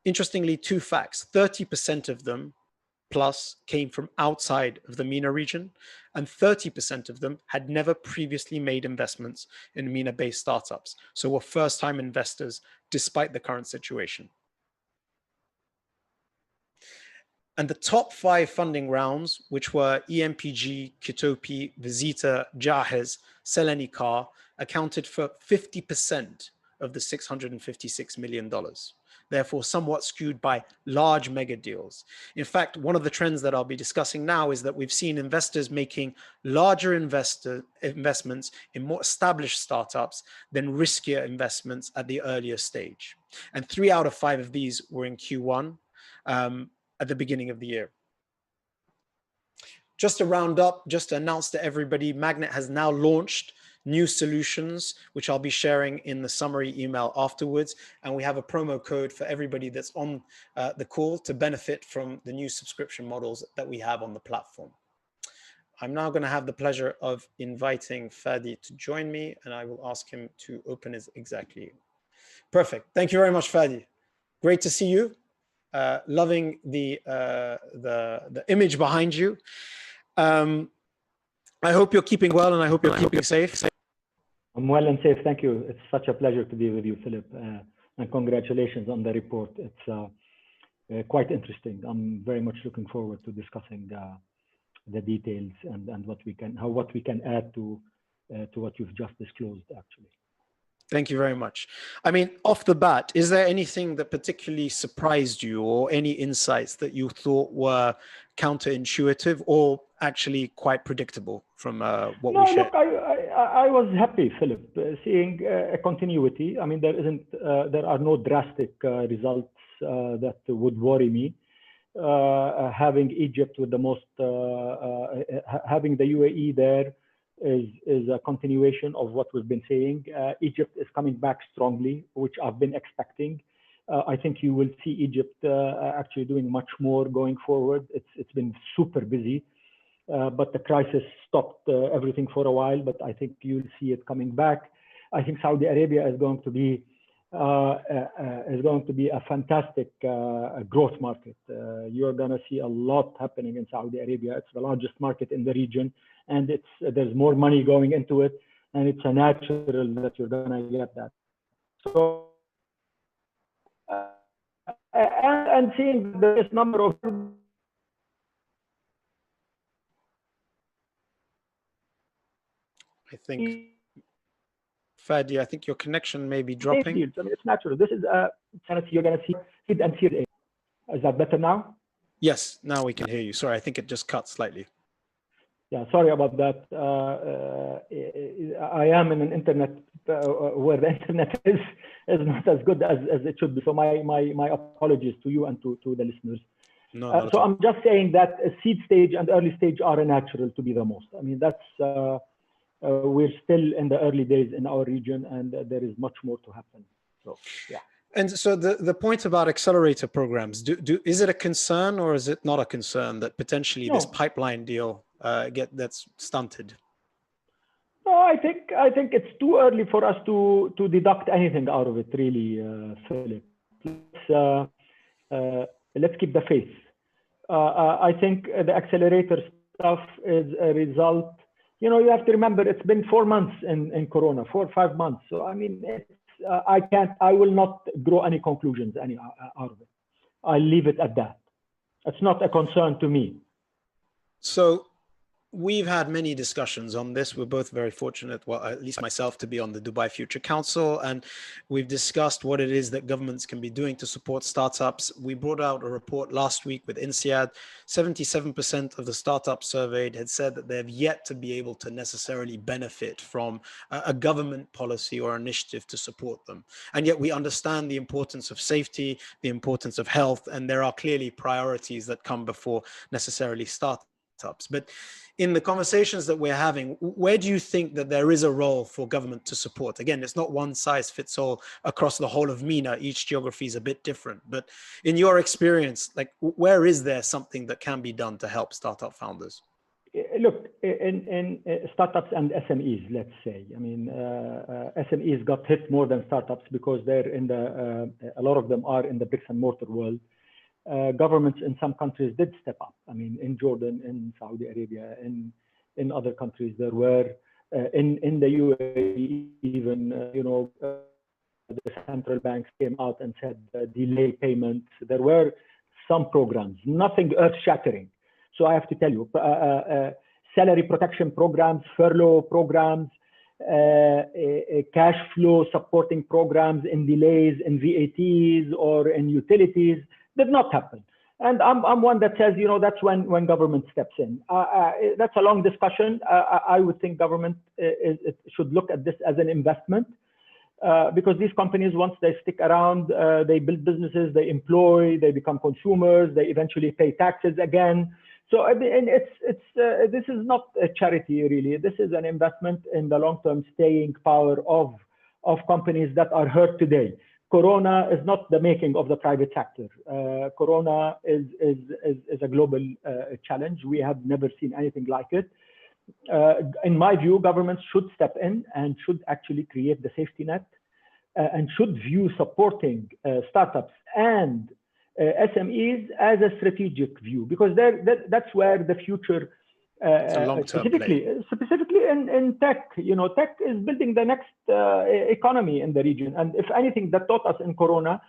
Interestingly, two facts: 30% of them plus came from outside of the MENA region, and 30% of them had never previously made investments in MENA-based startups. So were first-time investors despite the current situation. And the top 5 funding rounds, which were EMPG, Kitopi, Visita, Jahez, Selenikar, accounted for 50% of the $656 million. Therefore, somewhat skewed by large mega deals. In fact, one of the trends that I'll be discussing now is that we've seen investors making larger investments in more established startups than riskier investments at the earlier stage. And 3 out of 5 of these were in Q1 at the beginning of the year. Just to round up, just to announce to everybody, Magnet has now launched new solutions, which I'll be sharing in the summary email afterwards. And we have a promo code for everybody that's on the call to benefit from the new subscription models that we have on the platform. I'm now going to have the pleasure of inviting Fadi to join me, and I will ask him to open his exactly. Perfect. Thank you very much, Fadi. Great to see you. Loving the image behind you. I hope you're keeping well, and I hope you're keeping safe. I'm well and safe. Thank you. It's such a pleasure to be with you, Philip. And congratulations on the report. It's quite interesting. I'm very much looking forward to discussing the details and what we can add to what you've just disclosed, actually. Thank you very much. I mean, off the bat, is there anything that particularly surprised you, or any insights that you thought were counterintuitive or actually quite predictable from what we shared? Look, I was happy, Philip, seeing a continuity. I mean, there are no drastic results that would worry me. Having Egypt with the most, having the UAE there is a continuation of what we've been saying. Egypt is coming back strongly, which I've been expecting. I think you will see Egypt actually doing much more going forward. It's been super busy, but the crisis stopped everything for a while. But I think you'll see it coming back. I think Saudi Arabia is going to be a fantastic growth market. You're going to see a lot happening in Saudi Arabia. It's the largest market in the region, and there's more money going into it, and it's a natural that you're going to get that. So, and seeing this number of Fadi, I think your connection may be dropping. I mean, it's natural. This is you're going to see seed and seed. Is that better now? Yes, now we can hear you. Sorry, I think it just cut slightly. Yeah, sorry about that. I am in an internet where the internet is not as good as it should be. So my apologies to you and to the listeners. No, so I'm just saying that seed stage and early stage are natural to be the most. I mean, that's we're still in the early days in our region, and there is much more to happen. So yeah. And so the point about accelerator programs, is it a concern or is it not a concern that potentially this pipeline deal that's stunted? No, I think it's too early for us to deduct anything out of it, really, Philip. Let's keep the faith. I think the accelerator stuff is a result. You know, you have to remember it's been 4 months in Corona, 4 or 5 months. So I mean, I will not draw any conclusions out of it. I'll leave it at that. It's not a concern to me. So we've had many discussions on this. We're both very fortunate, well, at least myself, to be on the Dubai Future Council, and we've discussed what it is that governments can be doing to support startups. We brought out a report last week with INSEAD. 77% of the startups surveyed had said that they have yet to be able to necessarily benefit from a government policy or initiative to support them. And yet we understand the importance of safety, the importance of health, and there are clearly priorities that come before necessarily startups. But in the conversations that we're having, where do you think that there is a role for government to support? Again, it's not one size fits all across the whole of MENA. Each geography is a bit different. But in your experience, like, where is there something that can be done to help startup founders? Look, in startups and SMEs, let's say. I mean, SMEs got hit more than startups because they're in the, a lot of them are in the bricks and mortar world. Governments in some countries did step up. I mean, in Jordan, in Saudi Arabia, in other countries, there were, in the UAE, even, you know, the central banks came out and said delay payments. There were some programs, nothing earth-shattering. So I have to tell you, salary protection programs, furlough programs, cash flow supporting programs in delays in VATs or in utilities did not happen. And I'm one that says, you know, that's when government steps in. That's a long discussion. I would think government should look at this as an investment. Because these companies, once they stick around, they build businesses, they employ, they become consumers, they eventually pay taxes again. So and this is not a charity, really. This is an investment in the long-term staying power of companies that are hurt today. Corona is not the making of the private sector. Corona is a global challenge. We have never seen anything like it. In my view, governments should step in and should actually create the safety net and should view supporting startups and SMEs as a strategic view, because that's where the future, specifically in tech, you know, tech is building the next economy in the region. And if anything that taught us in Corona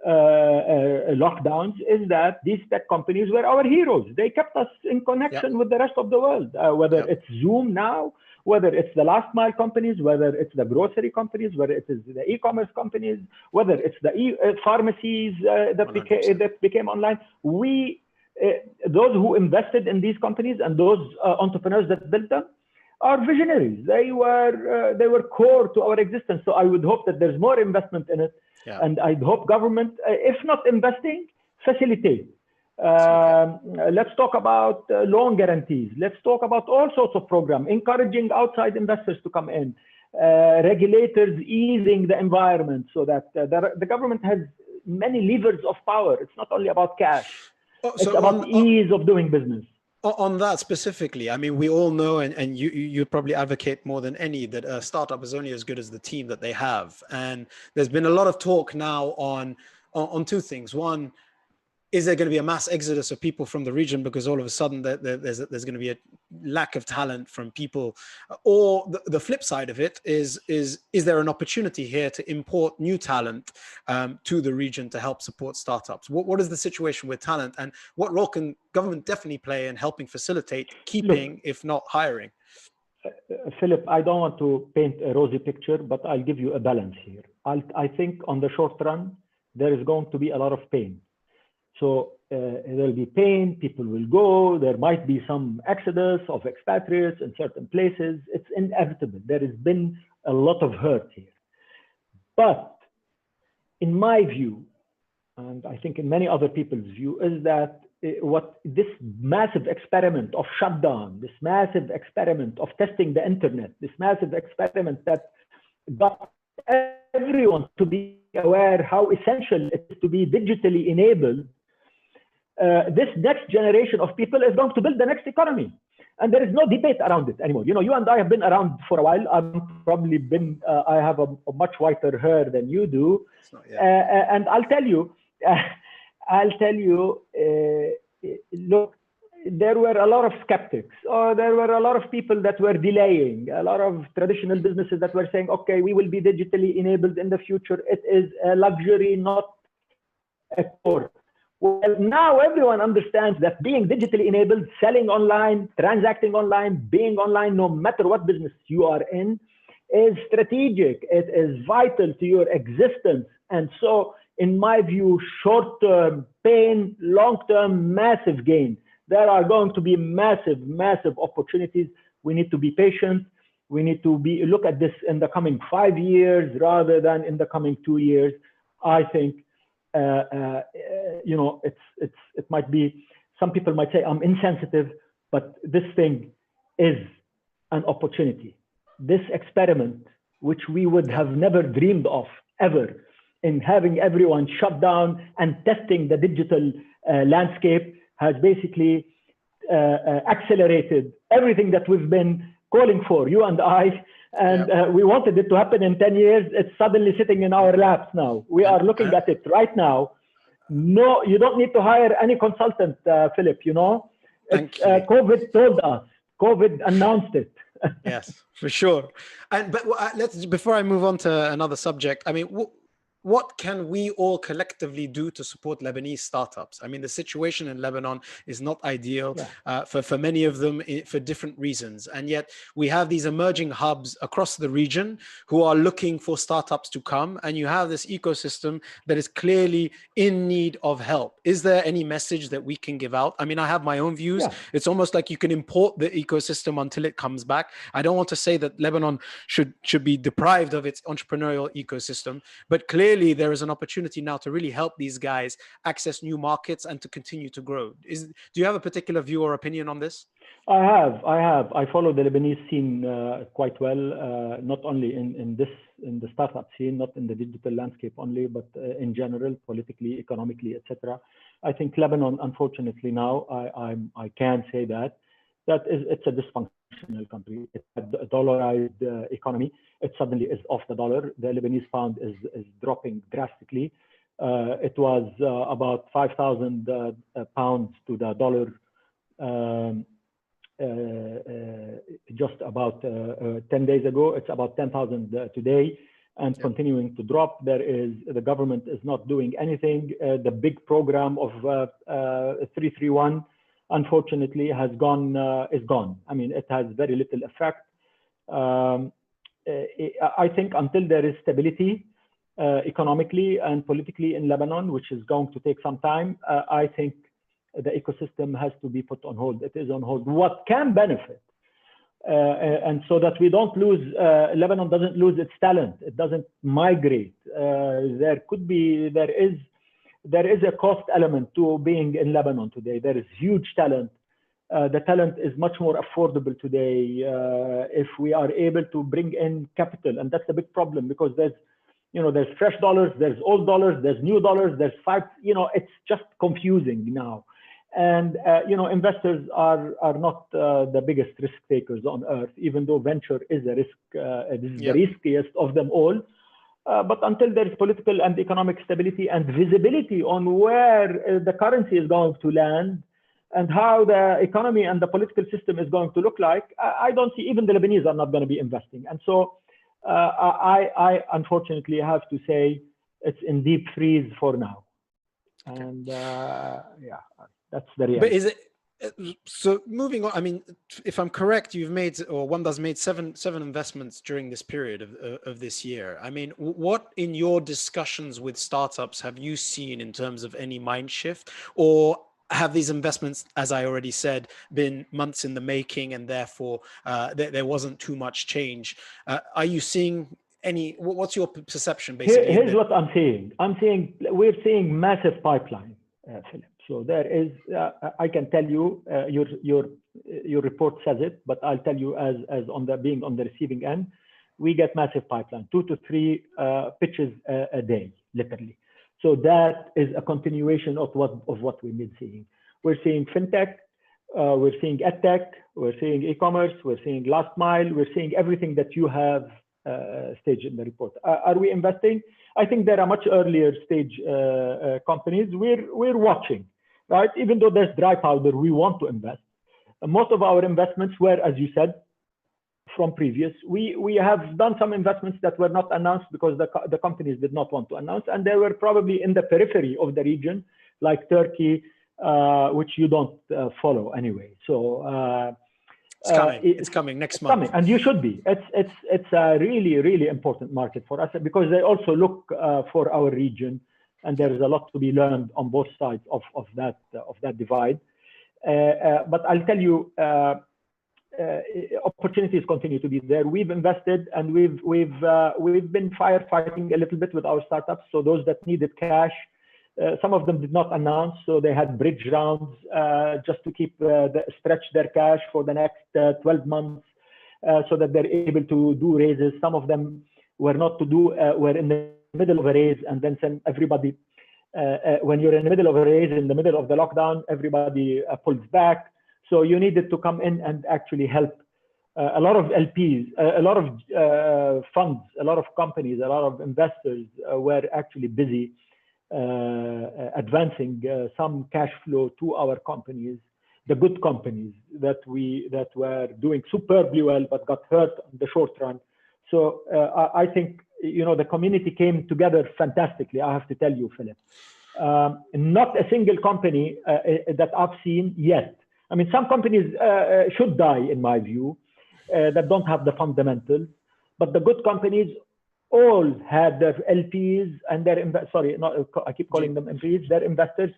lockdowns is that these tech companies were our heroes. They kept us in connection with the rest of the world, whether it's Zoom now, whether it's the last mile companies, whether it's the grocery companies, whether it is the e-commerce companies, whether it's the pharmacies that became online. Those who invested in these companies and those entrepreneurs that built them are visionaries. They were core to our existence. So I would hope that there's more investment in it. Yeah. And I'd hope government, if not investing, facilitate. Let's talk about loan guarantees. Let's talk about all sorts of programs, encouraging outside investors to come in, regulators easing the environment so that the government has many levers of power. It's not only about cash. It's about ease of doing business. On that specifically, I mean, we all know, and you probably advocate more than any, that a startup is only as good as the team that they have. And there's been a lot of talk now on two things. One, is there going to be a mass exodus of people from the region because all of a sudden there's going to be a lack of talent from people? Or the flip side of it is there an opportunity here to import new talent to the region to help support startups? What is the situation with talent, and what role can government definitely play in helping facilitate keeping, if not hiring? Philip, I don't want to paint a rosy picture, but I'll give you a balance here. I think on the short run, there is going to be a lot of pain. So there'll be pain, people will go, there might be some exodus of expatriates in certain places. It's inevitable. There has been a lot of hurt here. But in my view, and I think in many other people's view, is that what this massive experiment of shutdown, this massive experiment of testing the internet, this massive experiment that got everyone to be aware how essential it is to be digitally enabled, this next generation of people is going to build the next economy. And there is no debate around it anymore. You know, you and I have been around for a while. I have a much whiter hair than you do. And I'll tell you, look, there were a lot of skeptics, or there were a lot of people that were delaying, a lot of traditional businesses that were saying, okay, we will be digitally enabled in the future. It is a luxury, not a core. Well, now everyone understands that being digitally enabled, selling online, transacting online, being online, no matter what business you are in, is strategic. It is vital to your existence. And so, in my view, short-term pain, long-term massive gain. There are going to be massive, massive opportunities. We need to be patient. We need to look at this in the coming 5 years rather than in the coming 2 years. I think you know, it might be, some people might say I'm insensitive, but this thing is an opportunity. This experiment, which we would have never dreamed of ever, in having everyone shut down and testing the digital landscape, has basically accelerated everything that we've been calling for, you and I, and we wanted it to happen in 10 years. It's suddenly sitting in our laps now. We are looking at it right now. No, you don't need to hire any consultant, Philip, you know. COVID told us. COVID announced it. Yes, for sure. But let's, before I move on to another subject, I mean, what can we all collectively do to support Lebanese startups? I mean, the situation in Lebanon is not ideal for many of them for different reasons. And yet we have these emerging hubs across the region who are looking for startups to come. And you have this ecosystem that is clearly in need of help. Is there any message that we can give out? I mean, I have my own views. Yeah. It's almost like you can import the ecosystem until it comes back. I don't want to say that Lebanon should be deprived of its entrepreneurial ecosystem, but clearly there is an opportunity now to really help these guys access new markets and to continue to grow. Do you have a particular view or opinion on this? I have. I follow the Lebanese scene quite well, not only in the startup scene, not in the digital landscape only, but in general, politically, economically, etc. I think Lebanon, unfortunately now, I can say it's a dysfunctional country. It's a dollarized economy. It suddenly is off the dollar. The Lebanese pound is dropping drastically. It was about 5,000 pounds to the dollar just about 10 days ago. It's about 10,000 today, and continuing to drop. The government is not doing anything. The big program of 331, unfortunately, is gone. I mean, it has very little effect. I think until there is stability economically and politically in Lebanon, which is going to take some time, I think the ecosystem has to be put on hold. It is on hold. What can benefit, and so that we don't lose, Lebanon doesn't lose its talent. It doesn't migrate. There is a cost element to being in Lebanon today. There is huge talent. The talent is much more affordable today if we are able to bring in capital, and that's the big problem, because there's fresh dollars, there's old dollars, there's new dollars, there's it's just confusing now, and investors are not the biggest risk takers on earth, even though venture is a risk. It is the riskiest of them all. But until there is political and economic stability and visibility on where the currency is going to land, and how the economy and the political system is going to look like, I don't see, even the Lebanese are not going to be investing. And so I unfortunately have to say it's in deep freeze for now. And that's the reality. But is it, so moving on, I mean, if I'm correct, you've made, or Wanda's made seven investments during this period of this year. I mean, what in your discussions with startups have you seen in terms of any mind shift, or have these investments, as I already said, been months in the making, and therefore there wasn't too much change? Are you seeing any? What's your perception, basically? Here's what I'm seeing. We're seeing massive pipeline, Philip. So there is. I can tell you, your report says it, but I'll tell you as being on the receiving end, we get massive pipeline, 2 to 3 pitches a day, literally. So that is a continuation of what we've been seeing. We're seeing fintech, we're seeing edtech, we're seeing e-commerce, we're seeing last mile, we're seeing everything that you have staged in the report. Are we investing? I think there are much earlier stage companies. We're watching, right? Even though there's dry powder, we want to invest. Most of our investments were, as you said, from previous. We have done some investments that were not announced because the companies did not want to announce, and they were probably in the periphery of the region, like Turkey, which you don't follow anyway. So it's coming next month. And you should be. It's a really important market for us, because they also look for our region, and there is a lot to be learned on both sides of that divide. But I'll tell you, opportunities continue to be there. We've invested, and we've been firefighting a little bit with our startups. So those that needed cash, some of them did not announce, so they had bridge rounds just to keep stretch their cash for the next 12 months, so that they're able to do raises. Some of them were not to do, were in the middle of a raise, and then send everybody. When you're in the middle of a raise, in the middle of the lockdown, everybody pulls back. So you needed to come in and actually help a lot of LPs, a lot of funds, a lot of companies, a lot of investors were actually busy advancing some cash flow to our companies, the good companies that were doing superbly well but got hurt in the short run. So I think, you know, the community came together fantastically, I have to tell you, Philip. Not a single company that I've seen yet. I mean, some companies should die, in my view, that don't have the fundamentals, but the good companies all had their LPs and their I keep calling them LPs, their investors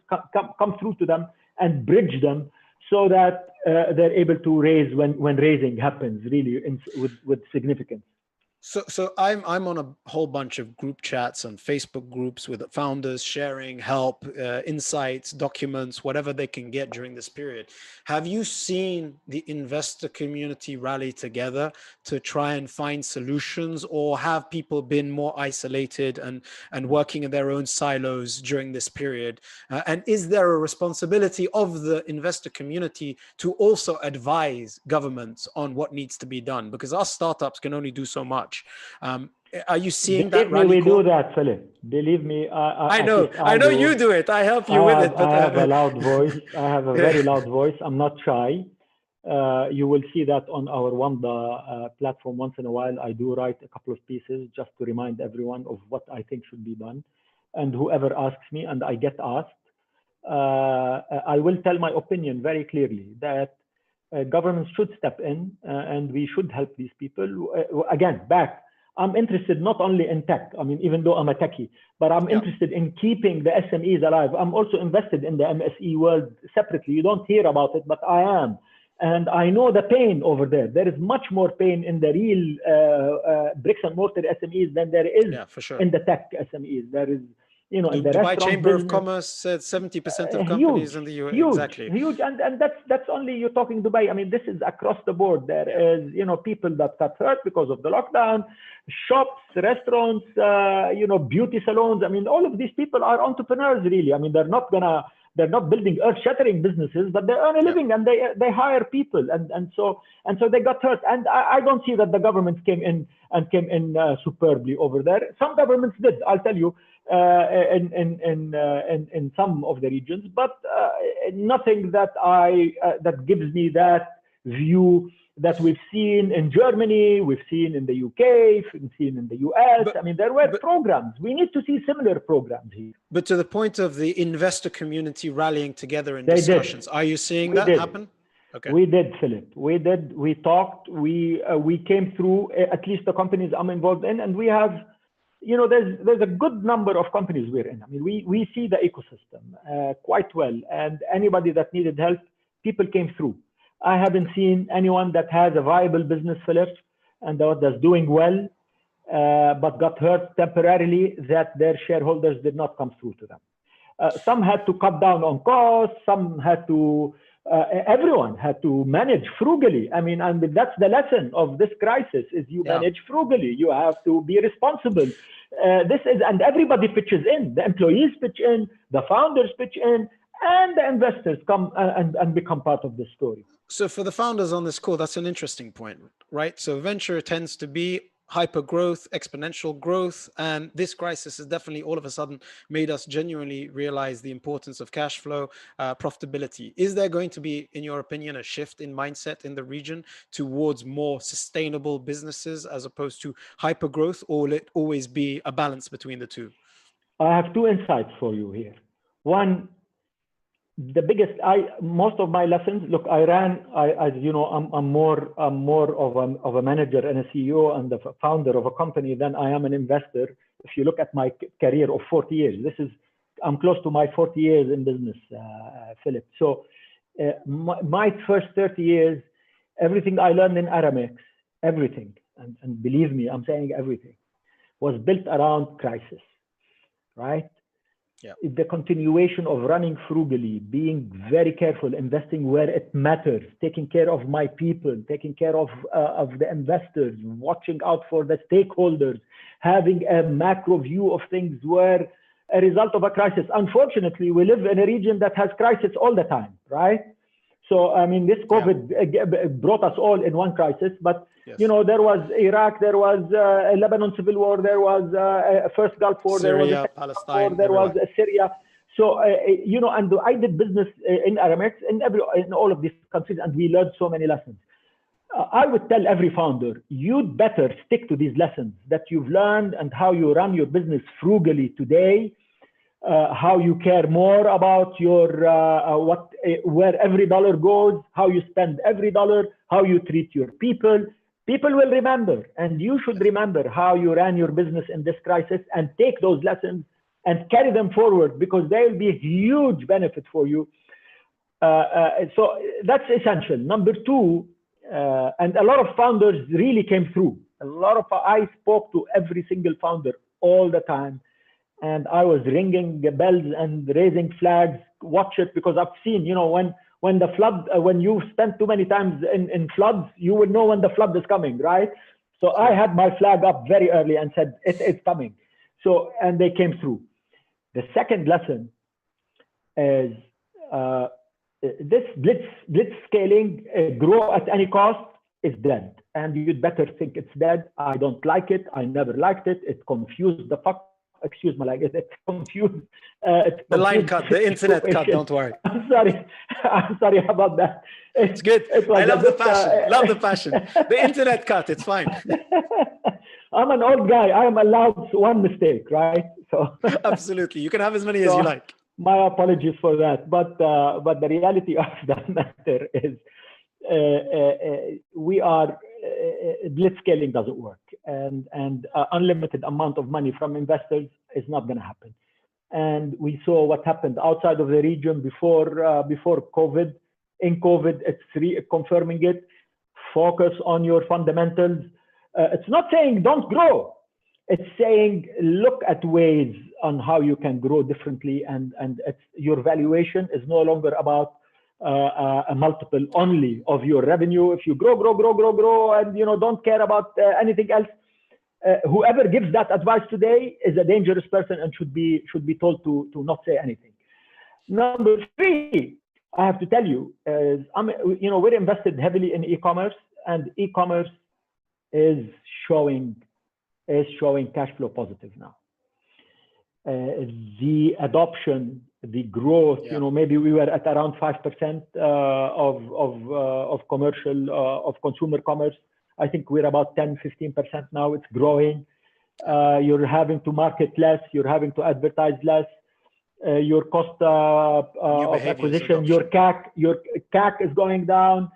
come through to them and bridge them so that they're able to raise when raising happens really with significance. So I'm on a whole bunch of group chats and Facebook groups with founders sharing help, insights, documents, whatever they can get during this period. Have you seen the investor community rally together to try and find solutions, or have people been more isolated and working in their own silos during this period? And is there a responsibility of the investor community to also advise governments on what needs to be done? Because our startups can only do so much. Are you seeing that rally call? We do that, Philip. Believe me. I know you do it. I help you with it. But I have a loud voice. I have a very loud voice. I'm not shy. You will see that on our Wanda platform once in a while. I do write a couple of pieces just to remind everyone of what I think should be done. And whoever asks me, and I get asked, I will tell my opinion very clearly that governments should step in and we should help these people. Again, I'm interested not only in tech, I mean, even though I'm a techie, but I'm interested in keeping the SMEs alive. I'm also invested in the MSE world separately. You don't hear about it, but I am. And I know the pain over there. There is much more pain in the real bricks and mortar SMEs than there is in the tech SMEs. There is, you know, in the Dubai Chamber of Commerce said 70% of companies in the US. Exactly. Huge. And that's only, you're talking Dubai. I mean, this is across the board. There is, you know, people that got hurt because of the lockdown, shops, restaurants, you know, beauty salons. I mean, all of these people are entrepreneurs, really. I mean, they're not building earth-shattering businesses, but they earn a living and they hire people. And so they got hurt. And I don't see that the governments came in superbly over there. Some governments did, I'll tell you, in some of the regions, but nothing that that gives me that view that we've seen in Germany, we've seen in the UK, we've seen in the US. I mean, there were programs. We need to see similar programs here. But to the point of the investor community rallying together in discussions, are you seeing that happen? Okay. We did, Philip. We did. We talked. We came through, at least the companies I'm involved in, and we have, you know, there's a good number of companies we're in. I mean, we see the ecosystem quite well, and anybody that needed help, people came through. I haven't seen anyone that has a viable business, Philip, and that's doing well, but got hurt temporarily, that their shareholders did not come through to them. Some had to cut down on costs. Some had to. Everyone had to manage frugally. I mean, and that's the lesson of this crisis: is you manage frugally. You have to be responsible. And everybody pitches in. The employees pitch in. The founders pitch in. And the investors come and become part of the story. So for the founders on this call, that's an interesting point, right? So venture tends to be hyper growth, exponential growth. And this crisis has definitely all of a sudden made us genuinely realize the importance of cash flow, profitability. Is there going to be, in your opinion, a shift in mindset in the region towards more sustainable businesses as opposed to hyper growth, or will it always be a balance between the two? I have two insights for you here. One, the biggest, most of my lessons, look, as you know, I'm more of a manager and a CEO and the founder of a company than I am an investor. If you look at my career of 40 years, I'm close to my 40 years in business, Philip. So my first 30 years, everything I learned in Aramex, everything, and believe me, I'm saying everything, was built around crisis, right? Yeah. The continuation of running frugally, being very careful, investing where it matters, taking care of my people, taking care of the investors, watching out for the stakeholders, having a macro view of things were a result of a crisis. Unfortunately, we live in a region that has crisis all the time, right? So, I mean, this COVID brought us all in one crisis, but, you know, there was Iraq, there was Lebanon civil war, there was first Gulf War, Syria, there was Palestine, war, there was Syria. So, you know, and I did business in Aramex in all of these countries, and we learned so many lessons. I would tell every founder, you'd better stick to these lessons that you've learned and how you run your business frugally today, how you care more about your where every dollar goes, how you spend every dollar, how you treat your people. People will remember, and you should remember how you ran your business in this crisis and take those lessons and carry them forward, because they will be a huge benefit for you. So that's essential. Number two, and a lot of founders really came through. I spoke to every single founder all the time, and I was ringing bells and raising flags. Watch it, because I've seen, you know, when the flood, when you spend too many times in floods, you will know when the flood is coming, right? So I had my flag up very early and said it's coming. So, and they came through. The second lesson is this blitz scaling, grow at any cost, is dead, and you'd better think it's dead. I don't like it. I never liked it. It confused the fuck. Excuse my language. It confused. The line cut, the internet cut. Don't worry. I'm sorry. I'm sorry about that. It's good. I love the passion. Love the passion. The internet cut. It's fine. I'm an old guy. I am allowed one mistake, right? So absolutely, you can have as many as you like. My apologies for that, but the reality of the matter is, we are blitzscaling doesn't work, and unlimited amount of money from investors is not going to happen. And we saw what happened outside of the region before COVID. In COVID, it's confirming it. Focus on your fundamentals. It's not saying don't grow. It's saying look at ways on how you can grow differently, and your valuation is no longer about a multiple only of your revenue. If you grow, and you know, don't care about anything else, whoever gives that advice today is a dangerous person and should be told to not say anything. Number three, I have to tell you, is you know, we're invested heavily in e-commerce, and e-commerce is showing cash flow positive now. The adoption, the growth, you know, maybe we were at around 5% of commercial, of consumer commerce. I think we're about 10-15% now. It's growing. You're having to market less. You're having to advertise less. Your cost of acquisition, your CAC is going down.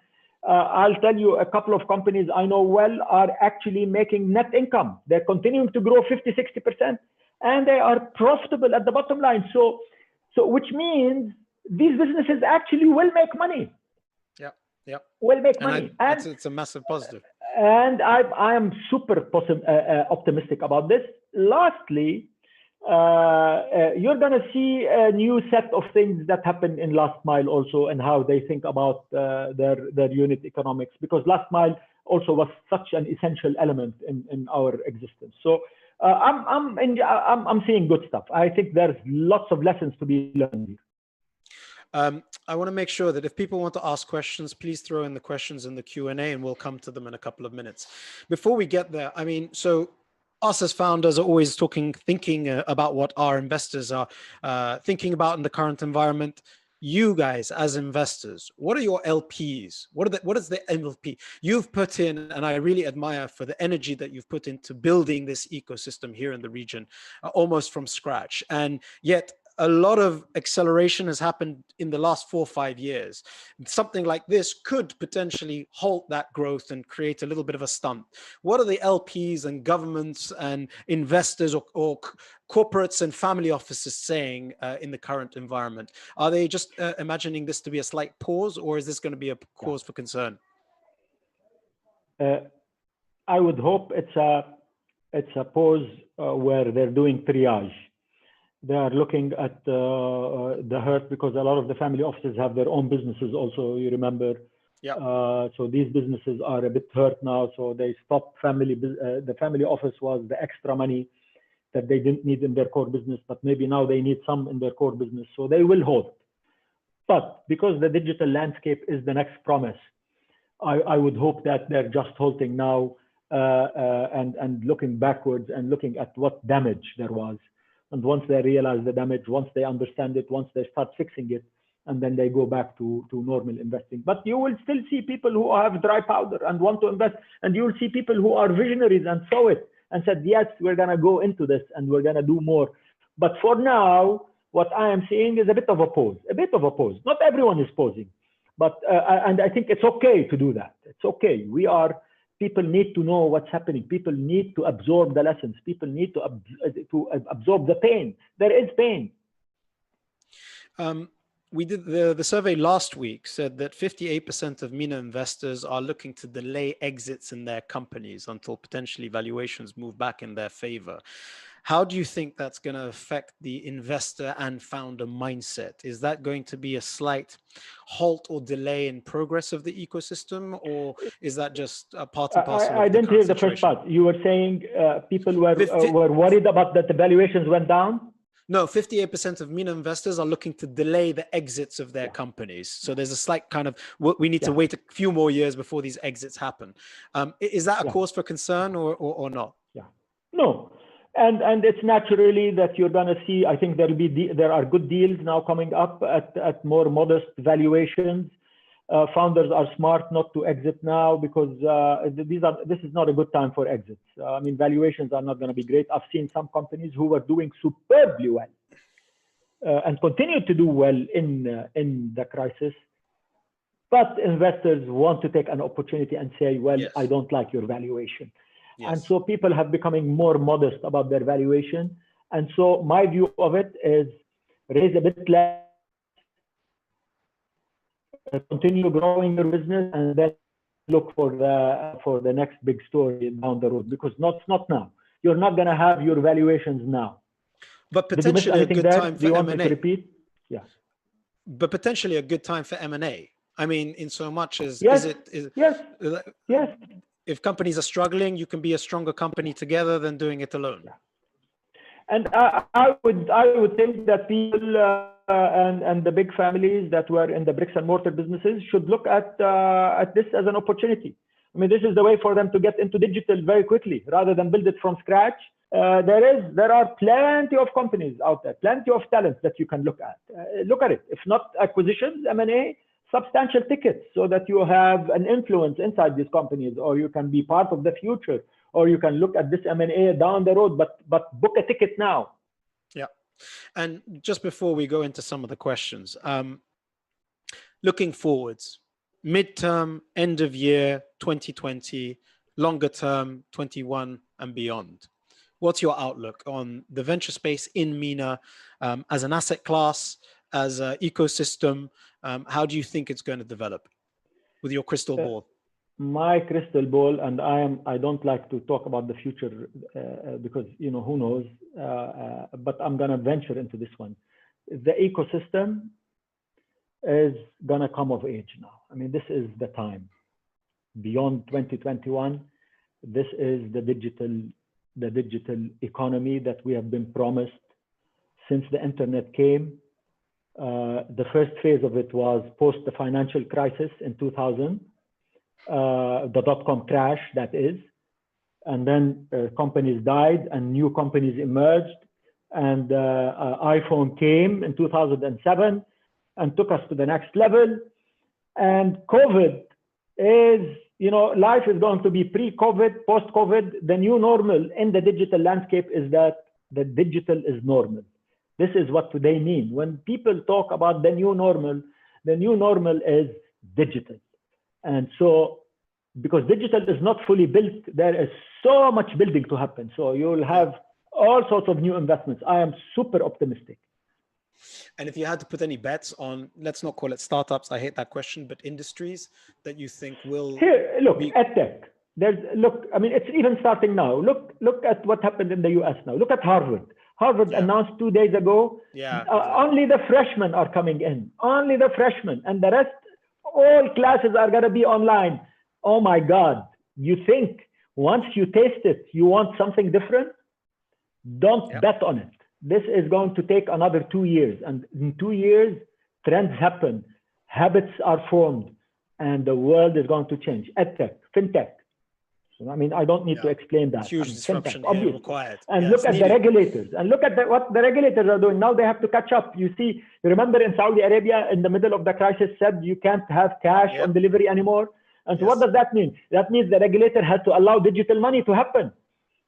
I'll tell you, a couple of companies I know well are actually making net income. They're continuing to grow 50-60%, and they are profitable at the bottom line. So which means these businesses actually will make money. Yeah. Will make money. And it's a massive positive. And I am super optimistic about this. Lastly, you're going to see a new set of things that happen in last mile also, and how they think about their unit economics, because last mile also was such an essential element in our existence. So I'm seeing good stuff. I think there's lots of lessons to be learned here. I want to make sure that if people want to ask questions, please throw in the questions in the Q&A, and we'll come to them in a couple of minutes. Before we get there, I mean, so us as founders are always thinking about what our investors are thinking about in the current environment. You guys as investors, what are your LPs? What is the LP you've put in? And I really admire for the energy that you've put into building this ecosystem here in the region, almost from scratch. And yet a lot of acceleration has happened in the last 4 or 5 years. Something like this could potentially halt that growth and create a little bit of a stunt. What are the LPs and governments and investors or corporates and family offices saying in the current environment? Are they just imagining this to be a slight pause, or is this going to be a cause for concern? I would hope it's a pause where they're doing triage. They are looking at the hurt, because a lot of the family offices have their own businesses also, you remember. So these businesses are a bit hurt now, so they stopped the family office was the extra money that they didn't need in their core business, but maybe now they need some in their core business, so they will hold. But because the digital landscape is the next promise, I would hope that they're just halting now and looking backwards and looking at what damage there was. And once they realize the damage, once they understand it, once they start fixing it, and then they go back to normal investing. But you will still see people who have dry powder and want to invest, and you will see people who are visionaries and saw it and said, yes, we're going to go into this and we're going to do more. But for now, what I am seeing is a bit of a pause. Not everyone is pausing, but and I think it's okay to do that. It's okay. People need to know what's happening. People need to absorb the lessons. People need to absorb the pain. There is pain. We did the survey last week said that 58% of MENA investors are looking to delay exits in their companies until potentially valuations move back in their favor. How do you think that's going to affect the investor and founder mindset? Is that going to be a slight halt or delay in progress of the ecosystem, or is that just a part and parcel of I didn't hear the situation? first part. You were saying people were worried about that the valuations went down? No, 58% of MENA investors are looking to delay the exits of their companies. So there's a slight kind of, we need to wait a few more years before these exits happen. Is that a cause for concern or not? Yeah, no. And it's naturally that you're going to see, I think there are good deals now coming up at more modest valuations. Founders are smart not to exit now because this is not a good time for exits. I mean, valuations are not going to be great. I've seen some companies who were doing superbly well and continue to do well in the crisis. But investors want to take an opportunity and say, well, I don't like your valuation. And so people have becoming more modest about their valuation. And so my view of it is raise a bit less, continue growing your business, and then look for the next big story down the road, because not now. You're not going to have your valuations now. But potentially a good time for M&A. To repeat? Yeah. But potentially a good time for M&A. I mean, in so much as yes. If companies are struggling, you can be a stronger company together than doing it alone. Yeah. And I would think that people and the big families that were in the bricks and mortar businesses should look at this as an opportunity. I mean, this is the way for them to get into digital very quickly rather than build it from scratch. There are plenty of companies out there, plenty of talents that you can look at. Look at it. If not acquisitions, M&A, substantial tickets, so that you have an influence inside these companies, or you can be part of the future, or you can look at this M&A down the road, but book a ticket now. Yeah. And just before we go into some of the questions, looking forwards, midterm, end of year, 2020, longer term, 21 and beyond. What's your outlook on the venture space in MENA as an asset class, as an ecosystem? How do you think it's going to develop with your crystal ball? My crystal ball, and I don't like to talk about the future because, who knows, but I'm going to venture into this one. The ecosystem is going to come of age now. I mean, this is the time. Beyond 2021, this is the digital economy that we have been promised since the internet came. The first phase of it was post the financial crisis in 2000. The dot-com crash, that is, and then companies died and new companies emerged, and iPhone came in 2007 and took us to the next level. And COVID is, life is going to be pre-COVID, post-COVID. The new normal in the digital landscape is that the digital is normal. This is what they mean. When people talk about the new normal is digital. And so, because digital is not fully built, there is so much building to happen. So you'll have all sorts of new investments. I am super optimistic. And if you had to put any bets on, let's not call it startups, I hate that question, but industries that you think will... Here, look, EdTech. I mean, it's even starting now. Look at what happened in the US now. Look at Harvard. Harvard announced 2 days ago, only the freshmen are coming in. Only the freshmen. And the rest, all classes are going to be online. Oh my God. You think once you taste it, you want something different? Don't bet on it. This is going to take another 2 years. And in 2 years, trends happen, habits are formed, and the world is going to change. EdTech, FinTech. So, I mean, I don't need to explain that. Huge disruption here required. And look at the regulators, and look at what the regulators are doing. Now they have to catch up. You remember in Saudi Arabia, in the middle of the crisis, said you can't have cash on delivery anymore. And so what does that mean? That means the regulator has to allow digital money to happen.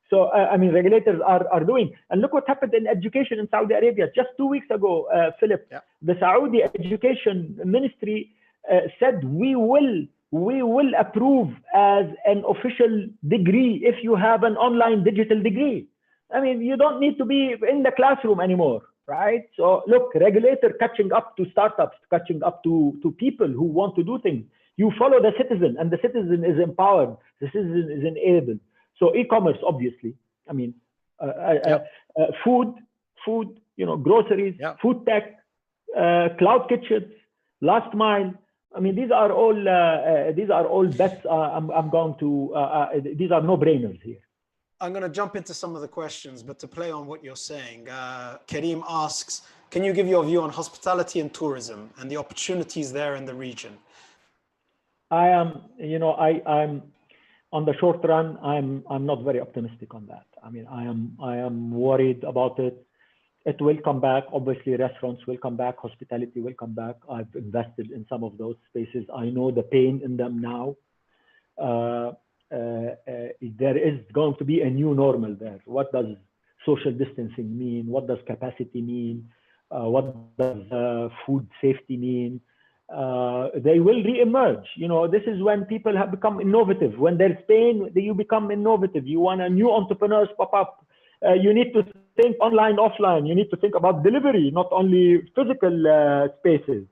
So, I mean, regulators are doing. And look what happened in education in Saudi Arabia. Just 2 weeks ago, Philip, the Saudi Education Ministry said, we will approve as an official degree if you have an online digital degree. I mean, you don't need to be in the classroom anymore, right? So look, regulator catching up to startups, catching up to people who want to do things. You follow the citizen, and the citizen is empowered. The citizen is enabled. So e-commerce, obviously. I mean, food, groceries, food tech, cloud kitchens, last mile. I mean, these are all bets. I'm going to. These are no-brainers here. I'm going to jump into some of the questions, but to play on what you're saying, Kareem asks, can you give your view on hospitality and tourism and the opportunities there in the region? I'm on the short run. I'm not very optimistic on that. I mean, I am worried about it. It will come back. Obviously, restaurants will come back. Hospitality will come back. I've invested in some of those spaces. I know the pain in them now. There is going to be a new normal there. What does social distancing mean? What does capacity mean? What does food safety mean? They will re-emerge. This is when people have become innovative. When there's pain, you become innovative. You want a new entrepreneurs pop up. You need to think online, offline. You need to think about delivery, not only physical spaces.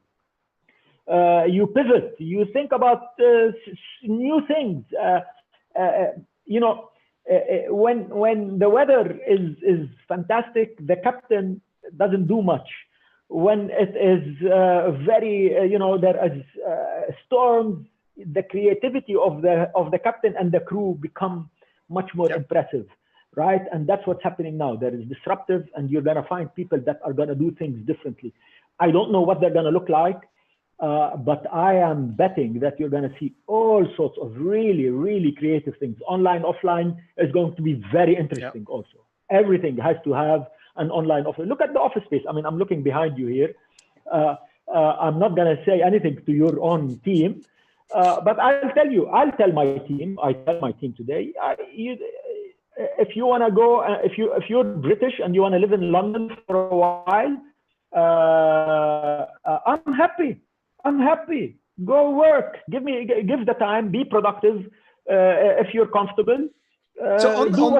You pivot. You think about new things. When the weather is fantastic, the captain doesn't do much. When it is there is storms, the creativity of the captain and the crew become much more impressive, right? And that's what's happening now. There is disruptive, and you're going to find people that are going to do things differently. I don't know what they're going to look like, but I am betting that you're going to see all sorts of really, really creative things. Online, offline is going to be very interesting also. Everything has to have an online office. Look at the office space. I mean, I'm looking behind you here. I'm not going to say anything to your own team, but I'll tell my team. I tell my team today, if you want to go, if you're British and you want to live in London for a while, I'm happy. Go work. Give the time. Be productive. If you're comfortable. So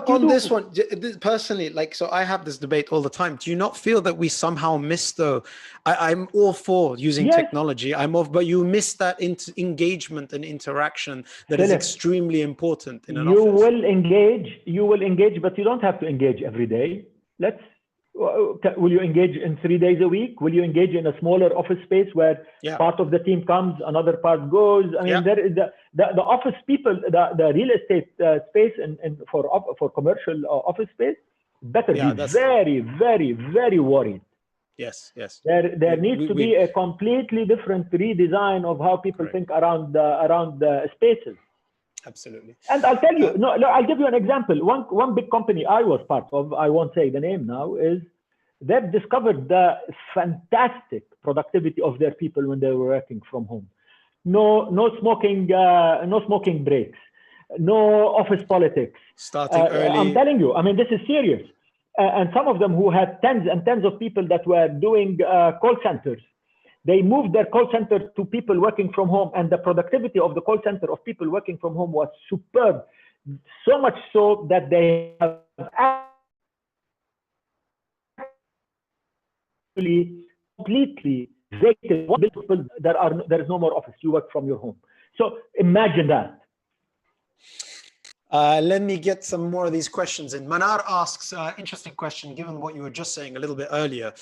on this one, personally, so I have this debate all the time. Do you not feel that we somehow miss, though? I'm all for using technology. But you miss that engagement and interaction that is extremely important in an office. You will engage, but you don't have to engage every day. Will you engage in 3 days a week? Will you engage in a smaller office space where part of the team comes, another part goes? I mean, there is the office people, the real estate space and for commercial office space, better be very, very, very worried. Yes. There needs to be a completely different redesign of how people think around the spaces. Absolutely. And I'll tell you, I'll give you an example. One big company I was part of, I won't say the name now, is they've discovered the fantastic productivity of their people when they were working from home. No smoking breaks, no office politics. Starting early. I'm telling you, I mean, this is serious. And some of them who had tens and tens of people that were doing call centers, they moved their call center to people working from home, and the productivity of the call center of people working from home was superb. So much so that they have actually completely vacated people. There is no more office. You work from your home. So imagine that. Let me get some more of these questions in. Manar asks, interesting question, given what you were just saying a little bit earlier.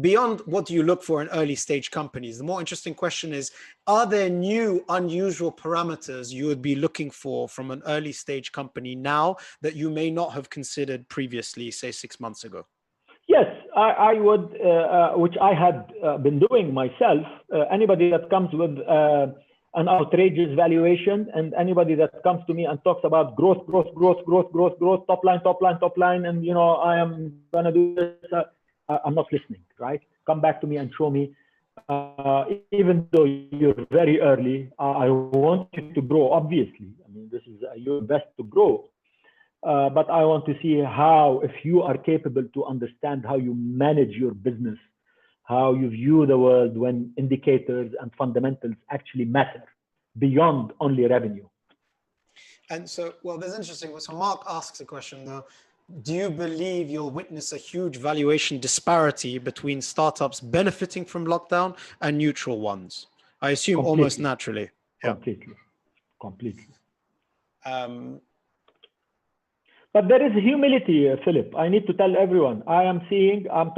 Beyond what do you look for in early stage companies, the more interesting question is, are there new unusual parameters you would be looking for from an early stage company now that you may not have considered previously, say 6 months ago? Yes, I would, which I had been doing myself. Anybody that comes with an outrageous valuation, and anybody that comes to me and talks about growth, top line, and I am gonna do this, I'm not listening, right? Come back to me and show me. Even though you're very early, I want you to grow. Obviously, I mean, this is your best to grow. But I want to see how, if you are capable to understand how you manage your business, how you view the world when indicators and fundamentals actually matter beyond only revenue. And so, well, that's interesting. So Mark asks a question though. Do you believe you'll witness a huge valuation disparity between startups benefiting from lockdown and neutral ones? I assume Completely. Almost naturally. Completely. But there is humility, Philip. I need to tell everyone. I'm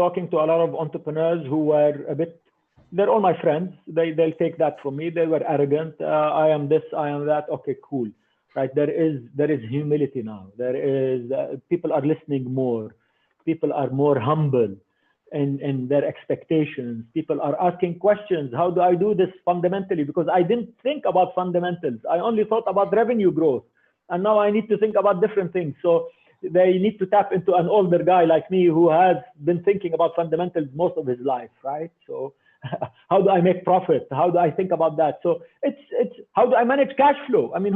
talking to a lot of entrepreneurs who were a bit, they're all my friends. They'll take that from me. They were arrogant. I am this, I am that. Okay, cool. Right? There is humility now. There is, people are listening more. People are more humble in their expectations. People are asking questions. How do I do this fundamentally? Because I didn't think about fundamentals. I only thought about revenue growth. And now I need to think about different things. So they need to tap into an older guy like me who has been thinking about fundamentals most of his life, right? So how do I make profit? How do I think about that? So it's how do I manage cash flow? I mean,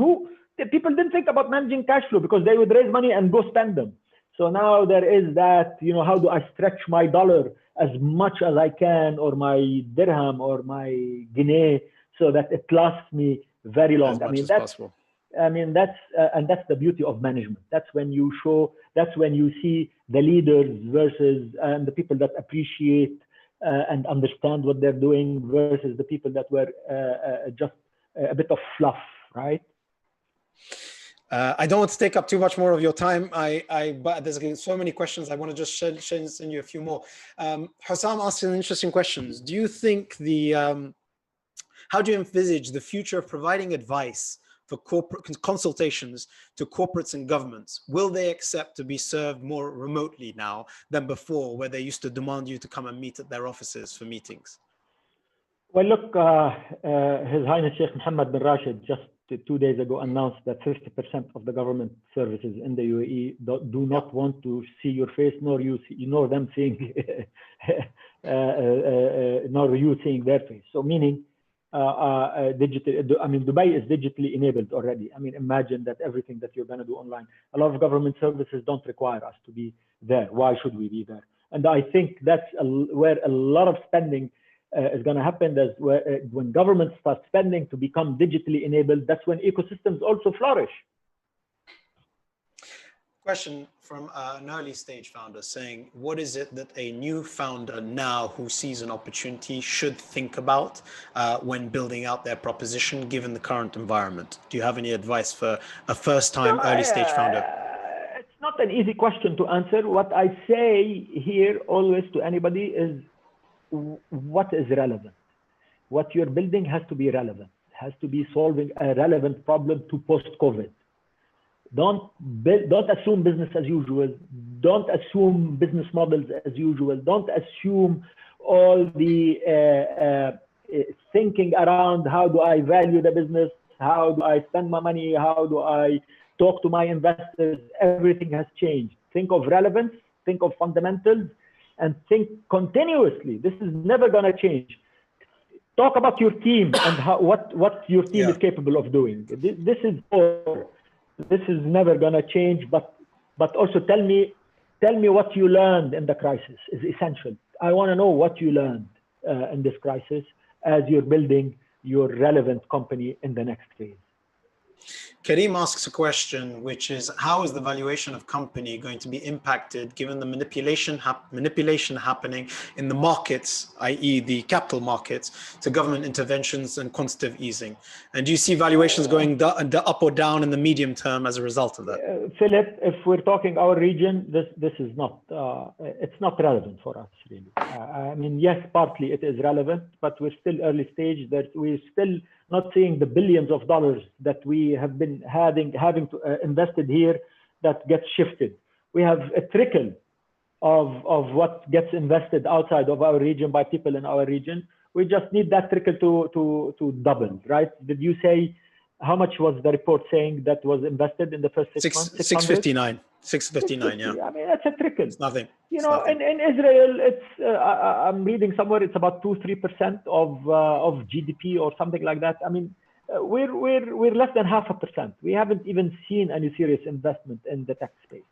people didn't think about managing cash flow because they would raise money and go spend them. So now there is that, how do I stretch my dollar as much as I can, or my dirham or my guinea, so that it lasts me very long. As much as possible. And that's the beauty of management. That's when you see the leaders versus the people that appreciate and understand what they're doing versus the people that were just a bit of fluff, right? I don't want to take up too much more of your time. But there's so many questions. I want to just send you a few more. Hussam asked an interesting question. Do you think how do you envisage the future of providing advice for corporate consultations to corporates and governments? Will they accept to be served more remotely now than before, where they used to demand you to come and meet at their offices for meetings? Well, look, His Highness Sheikh Mohammed bin Rashid just 2 days ago announced that 50% of the government services in the UAE do not want to see your face, nor them seeing, nor you seeing their face. So meaning, Dubai is digitally enabled already. I mean, imagine that everything that you're going to do online. A lot of government services don't require us to be there. Why should we be there? And I think that's where a lot of spending is going to happen. When governments start spending to become digitally enabled, that's when ecosystems also flourish. Question from an early stage founder saying, what is it that a new founder now who sees an opportunity should think about when building out their proposition given the current environment? Do you have any advice for a first-time early stage founder? It's not an easy question to answer. What I say here always to anybody is, what is relevant? What you're building has to be relevant, has to be solving a relevant problem to post-COVID. Don't assume business as usual. Don't assume business models as usual. Don't assume all the thinking around how do I value the business? How do I spend my money? How do I talk to my investors? Everything has changed. Think of relevance, think of fundamentals, and think continuously. This is never going to change. Talk about your team and what your team is capable of doing. This is never going to change, but also tell me what you learned in the crisis is essential. I want to know what you learned in this crisis as you're building your relevant company in the next phase. Kareem asks a question, which is, how is the valuation of company going to be impacted given the manipulation happening in the markets, i.e. the capital markets, to government interventions and quantitative easing? And do you see valuations going up or down in the medium term as a result of that? Philip, if we're talking our region, this is not, it's not relevant for us really. I mean, yes, partly it is relevant, but we're still early stage, that we're still not seeing the billions of dollars that we have been having to invested here that gets shifted. We have a trickle of what gets invested outside of our region by people in our region. We just need that trickle to double, right? Did you say how much was the report saying that was invested in the first 6 months? 659. 659, yeah. I mean, that's a trickle. It's nothing. You know, in Israel, it's I'm reading somewhere it's about 2-3% of GDP or something like that. I mean, we're less than 0.5%. We haven't even seen any serious investment in the tech space.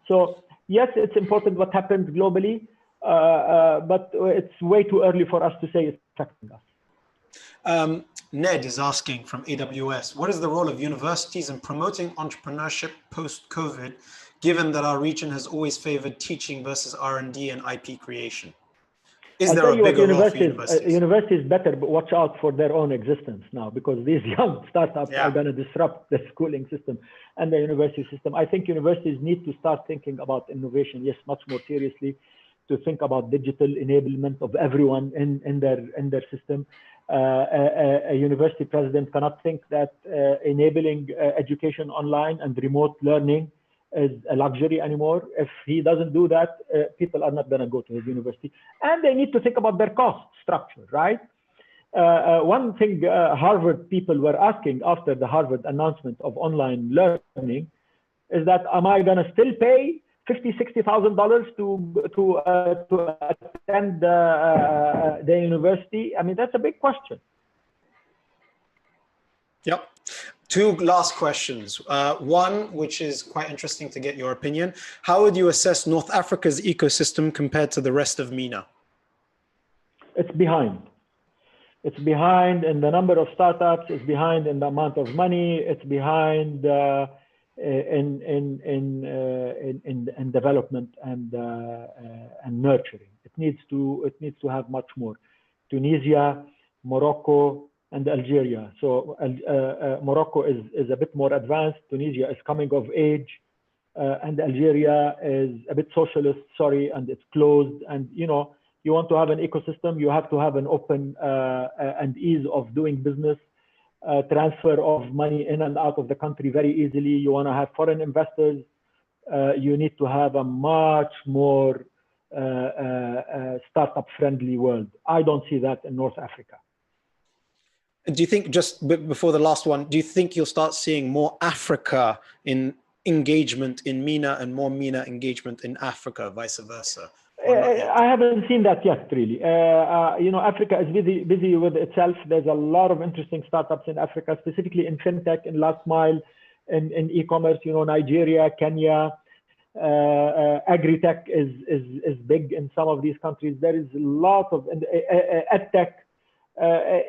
So yes, it's important what happens globally, but it's way too early for us to say it's affecting us. Ned is asking from AWS, what is the role of universities in promoting entrepreneurship post-COVID, given that our region has always favored teaching versus R&D and IP creation? Is there a bigger role for universities? Universities better watch out for their own existence now, because these young startups are going to disrupt the schooling system and the university system. I think universities need to start thinking about innovation, yes, much more seriously, to think about digital enablement of everyone in their system. A university president cannot think that enabling education online and remote learning is a luxury anymore. If he doesn't do that, people are not going to go to his university. And they need to think about their cost structure, right? One thing Harvard people were asking after the Harvard announcement of online learning is that, am I going to still pay $50,000-$60,000 to attend the university? I mean, that's a big question. Yep. Two last questions. One, which is quite interesting to get your opinion. How would you assess North Africa's ecosystem compared to the rest of MENA? It's behind. It's behind in the number of startups. It's behind in the amount of money. It's behind in development and nurturing. It needs to have much more. Tunisia, Morocco, and Algeria. So Morocco is a bit more advanced. Tunisia is coming of age, and Algeria is a bit socialist, and it's closed. And you know, you want to have an ecosystem, you have to have an open and ease of doing business, transfer of money in and out of the country very easily. You want to have foreign investors. You need to have a much more startup-friendly world. I don't see that in North Africa. Do you think, just before the last one, do you think you'll start seeing more Africa in engagement in MENA and more MENA engagement in Africa, vice versa? I haven't seen that yet, really. You know, Africa is busy with itself. There's a lot of interesting startups in Africa, specifically in fintech, in last mile, in e-commerce. You know, Nigeria, Kenya, agri-tech is big in some of these countries. There is a lot of edtech.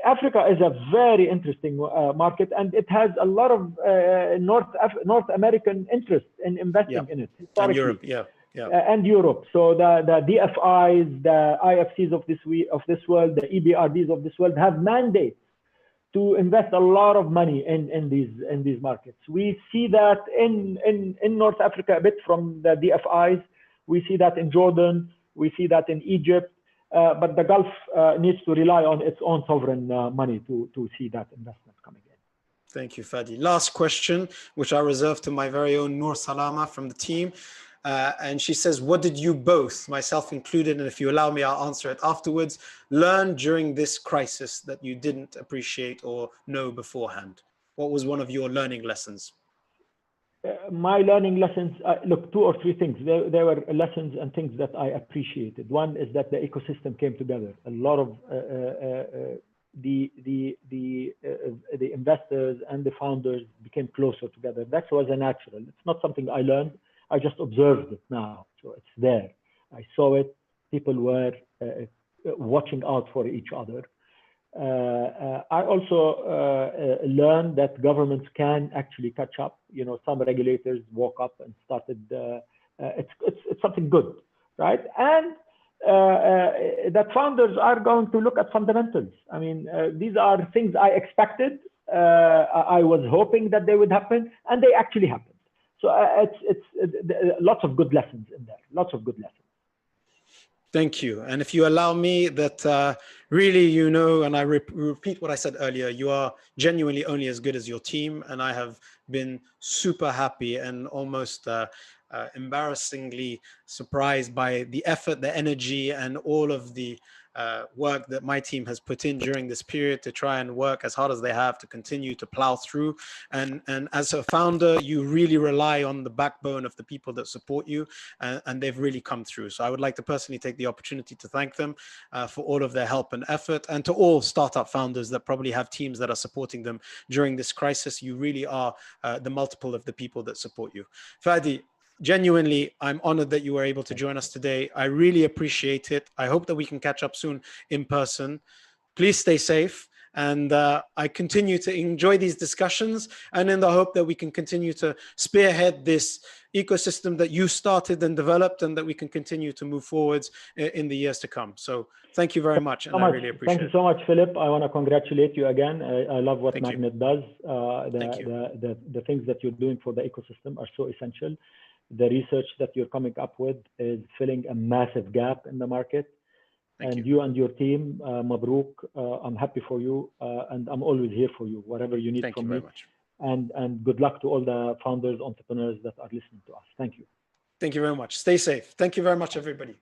Africa is a very interesting market, and it has a lot of North American interest in investing in it. And Europe, and Europe. So the DFIs, the IFCs of this world, the EBRDs of this world have mandates to invest a lot of money in these markets. We see that in North Africa a bit from the DFIs. We see that in Jordan. We see that in Egypt. But the Gulf needs to rely on its own sovereign money to see that investment coming in. Thank you, Fadi. Last question, which I reserve to my very own Noor Salama from the team. And she says, what did you both, myself included, and if you allow me, I'll answer it afterwards, learn during this crisis that you didn't appreciate or know beforehand? What was one of your learning lessons? My learning lessons, look, 2 or 3 things. There were lessons and things that I appreciated. One is that the ecosystem came together. A lot of the investors and the founders became closer together. That was a natural. It's not something I learned. I just observed it now. So it's there. I saw it. People were watching out for each other. I also learned that governments can actually catch up. You know, some regulators woke up and started. It's something good, right? And that founders are going to look at fundamentals. I mean, these are things I expected. I was hoping that they would happen, and they actually happened. So it's lots of good lessons in there. Lots of good lessons. Thank you. And if you allow me, that really, you know, and I repeat what I said earlier, you are genuinely only as good as your team. And I have been super happy and almost embarrassingly surprised by the effort, the energy, and all of the work that my team has put in during this period to try and work as hard as they have to continue to plow through. And as a founder, you really rely on the backbone of the people that support you, and they've really come through. So I would like to personally take the opportunity to thank them for all of their help and effort, and to all startup founders that probably have teams that are supporting them during this crisis. You really are the multiple of the people that support you. Fadi, genuinely, I'm honored that you were able to join us today. I really appreciate it. I hope that we can catch up soon in person. Please stay safe. And I continue to enjoy these discussions, and in the hope that we can continue to spearhead this ecosystem that you started and developed, and that we can continue to move forwards in the years to come. So thank you very much, and I really appreciate it. Thank you so much, Philip. I want to congratulate you again. I love what Magnet does. The things that you're doing for the ecosystem are so essential. The research that you're coming up with is filling a massive gap in the market. And you and your team, Mabruk, I'm happy for you, and I'm always here for you, whatever you need from me. Thank you very much. And good luck to all the founders, entrepreneurs that are listening to us. Thank you. Thank you very much. Stay safe. Thank you very much, everybody.